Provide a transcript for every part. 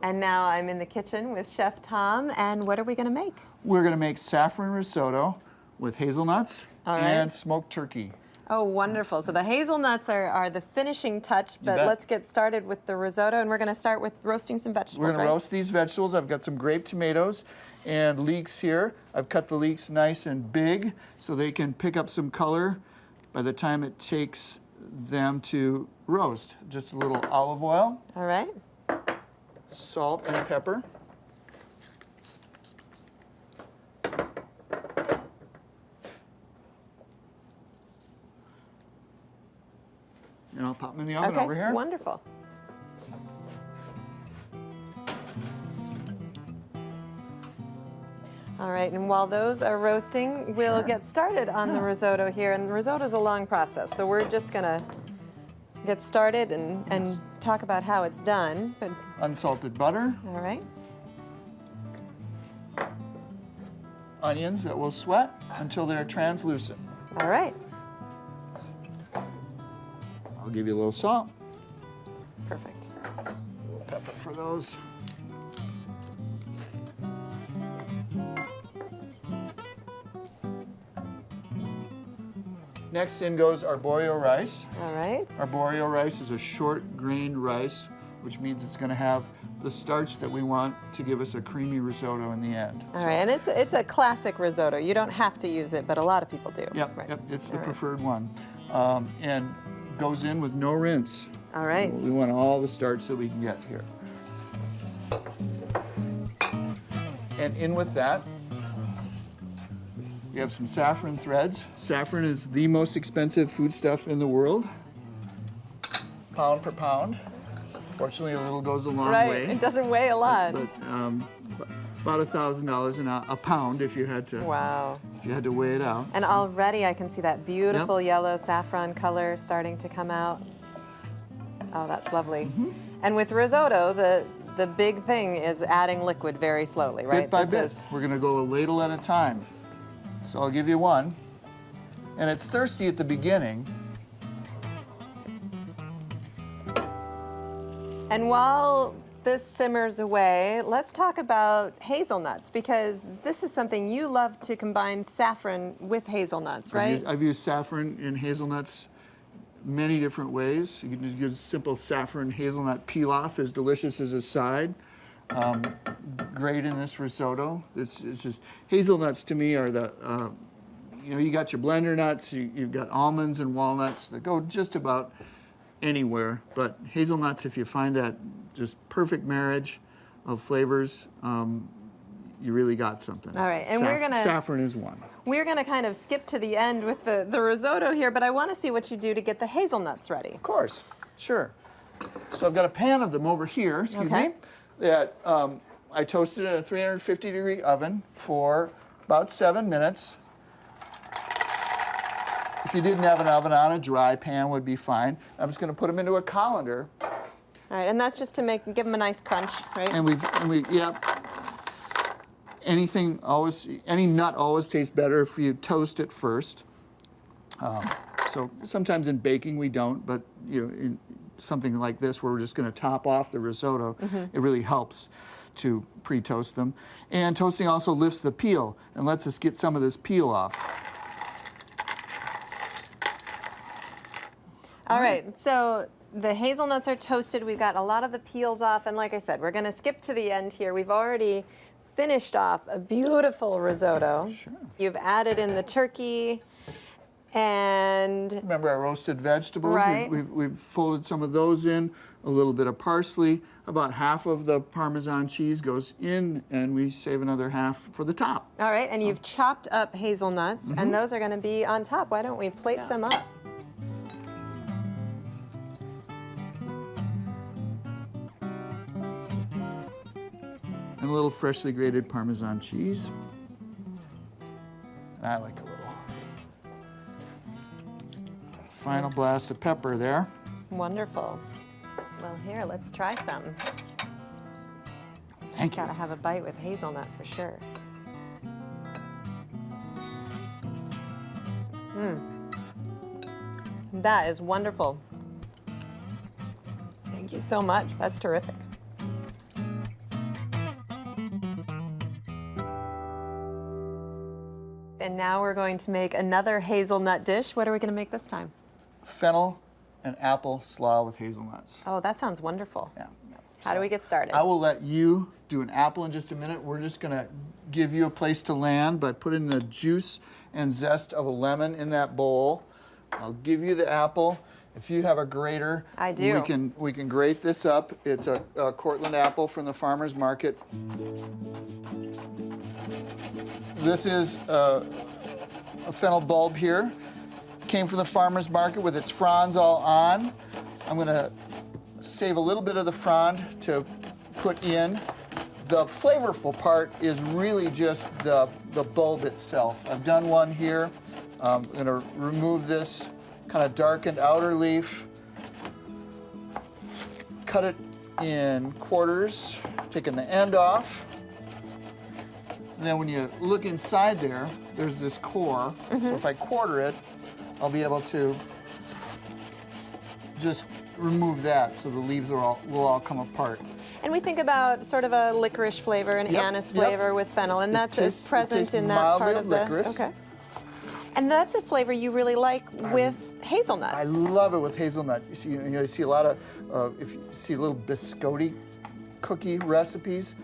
And now I'm in the kitchen with Chef Tom, and what are we going to make? We're going to make saffron risotto with hazelnuts All right. and smoked turkey. Oh, wonderful. So the hazelnuts are the finishing touch, but let's get started with the risotto, and we're going to start with roasting some vegetables, We're going to roast these vegetables. I've got some grape tomatoes and leeks here. I've cut the leeks nice and big so they can pick up some color by the time it takes them to roast. Just a little olive oil. All right. Salt and pepper. And I'll pop them in the oven over here. Wonderful. All right, and while those are roasting, we'll get started on the risotto here. And the risotto is a long process, so we're just gonna get started and talk about how it's done. But unsalted butter. all right. Onions that will sweat until they're translucent. All right. I'll give you a little salt. Perfect. A little pepper for those. Next in goes arborio rice. All right. Arborio rice is a short grain rice, which means it's going to have the starch that we want to give us a creamy risotto in the end. All right, and it's a classic risotto. You don't have to use it, but a lot of people do. Yep, right. yep, it's the preferred one. And goes in with no rinse. All right. We want all the starch that we can get here. And in with that, we have some saffron threads. Saffron is the most expensive foodstuff in the world, pound per pound. Fortunately, a little goes a long way. Right, it doesn't weigh a lot. But about $1,000 a pound if you had to. Wow. If you had to weigh it out. And already I can see that beautiful yellow saffron color starting to come out. Oh, that's lovely. Mm-hmm. And with risotto, the big thing is adding liquid very slowly, right? Bit by bit. We're going to go a ladle at a time. So I'll give you one. And it's thirsty at the beginning. And while this simmers away, let's talk about hazelnuts, because this is something you love to combine saffron with hazelnuts, right? I've used saffron in hazelnuts many different ways. You can just use simple saffron hazelnut pilaf, as delicious as a side. Great in this risotto. It's just, hazelnuts to me are the, you got your blender nuts, you've got almonds and walnuts that go just about anywhere, but hazelnuts, if you find that just perfect marriage of flavors, you really got something. All right, and we're gonna... Saffron is one. We're gonna kind of skip to the end with the risotto here, but I wanna see what you do to get the hazelnuts ready. Of course, sure. So I've got a pan of them over here, excuse me, that I toasted in a 350-degree oven for about 7 minutes. If you didn't have an oven on, a dry pan would be fine. I'm just going to put them into a colander. All right, and that's just to give them a nice crunch, right? And we, yeah. Any nut always tastes better if you toast it first. So sometimes in baking we don't, but in something like this where we're just going to top off the risotto, it really helps to pre-toast them. And toasting also lifts the peel and lets us get some of this peel off. All right, so the hazelnuts are toasted. We've got a lot of the peels off, and like I said, we're going to skip to the end here. We've already finished off a beautiful risotto. Sure. You've added in the turkey, and... Remember our roasted vegetables? Right. We've folded some of those in, a little bit of parsley. About half of the Parmesan cheese goes in, and we save another half for the top. All right, and you've chopped up hazelnuts, and those are going to be on top. Why don't we plate some up? And a little freshly grated Parmesan cheese. And I like a little final blast of pepper there. Wonderful. Well, here, let's try some. Thank you. Gotta have a bite with hazelnut for sure. That is wonderful. Thank you so much. That's terrific. And now we're going to make another hazelnut dish. What are we going to make this time? Fennel and apple slaw with hazelnuts. Oh, that sounds wonderful. Yeah. How do we get started? I will let you do an apple in just a minute. We're just going to give you a place to land by putting the juice and zest of a lemon in that bowl. I'll give you the apple. If you have a grater, I do. We can grate this up. It's a Cortland apple from the farmer's market. This is a fennel bulb here. Came from the farmer's market with its fronds all on. I'm going to save a little bit of the frond to put in. The flavorful part is really just the bulb itself. I've done one here. I'm going to remove this kind of darkened outer leaf, cut it in quarters, taking the end off. And then when you look inside there, there's this core. So if I quarter it, I'll be able to just remove that so the leaves will all come apart. And we think about sort of a licorice flavor, an anise flavor with fennel, and that's as present in that part of the licorice. Okay. And that's a flavor you really like with hazelnuts. I love it with hazelnut. You see a lot of, if you see little biscotti cookie recipes,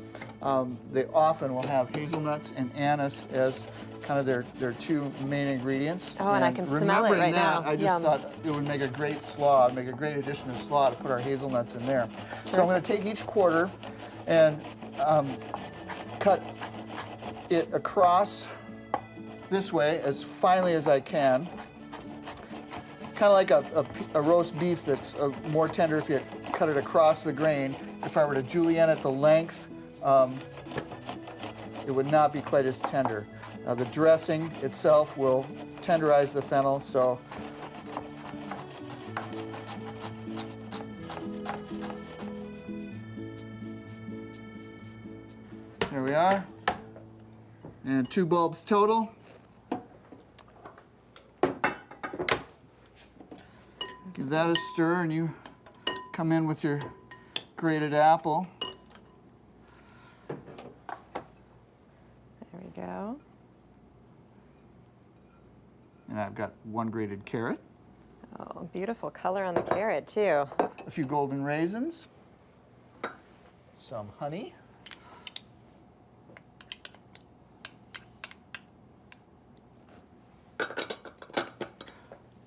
they often will have hazelnuts and anise as kind of their two main ingredients. Oh, and I can smell it right now. I just thought it would make a great slaw, make a great addition to slaw to put our hazelnuts in there. So I'm going to take each quarter and cut it across this way as finely as I can. Kind of like a roast beef that's more tender if you cut it across the grain. If I were to julienne it the length, it would not be quite as tender. The dressing itself will tenderize the fennel, so there we are. And 2 bulbs total. Give that a stir, and you come in with your grated apple. There we go. And I've got 1 grated carrot. Oh, beautiful color on the carrot, too. A few golden raisins. Some honey.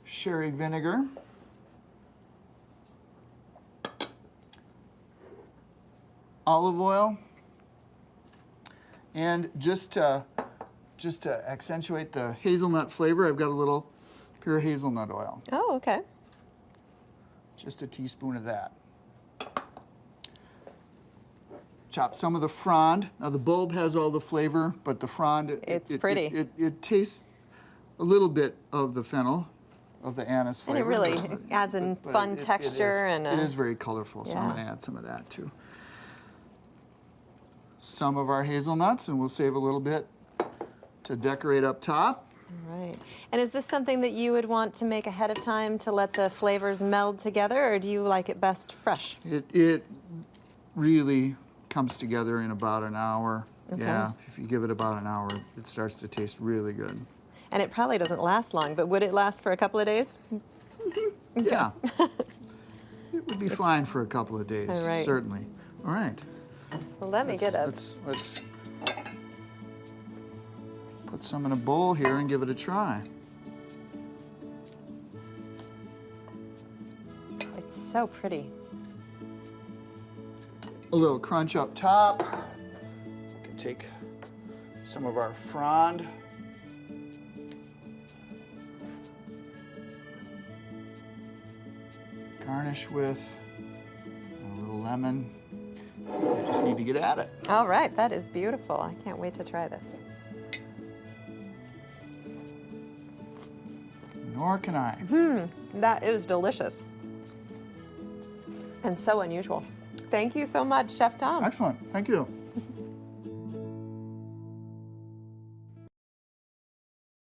Sherry vinegar. Olive oil. And just to accentuate the hazelnut flavor, I've got a little pure hazelnut oil. Oh, okay. Just a teaspoon of that. Chop some of the frond. Now the bulb has all the flavor, but the frond, It's pretty. It tastes a little bit of the fennel, of the anise flavor. And it really adds a fun texture. It is very colorful, so I'm going to add some of that too. Some of our hazelnuts, and we'll save a little bit to decorate up top. All right. And is this something that you would want to make ahead of time to let the flavors meld together, or do you like it best fresh? It really comes together in about an hour. Okay. Yeah, if you give it about an hour, it starts to taste really good. And it probably doesn't last long, but would it last for a couple of days? Yeah. It would be fine for a couple of days, All right. certainly. All right. Well, let me get a... Let's put some in a bowl here and give it a try. It's so pretty. A little crunch up top. We can take some of our frond. Garnish with a little lemon. You just need to get at it. All right, that is beautiful. I can't wait to try this. Nor can I. That is delicious. And so unusual. Thank you so much, Chef Tom. Excellent. Thank you.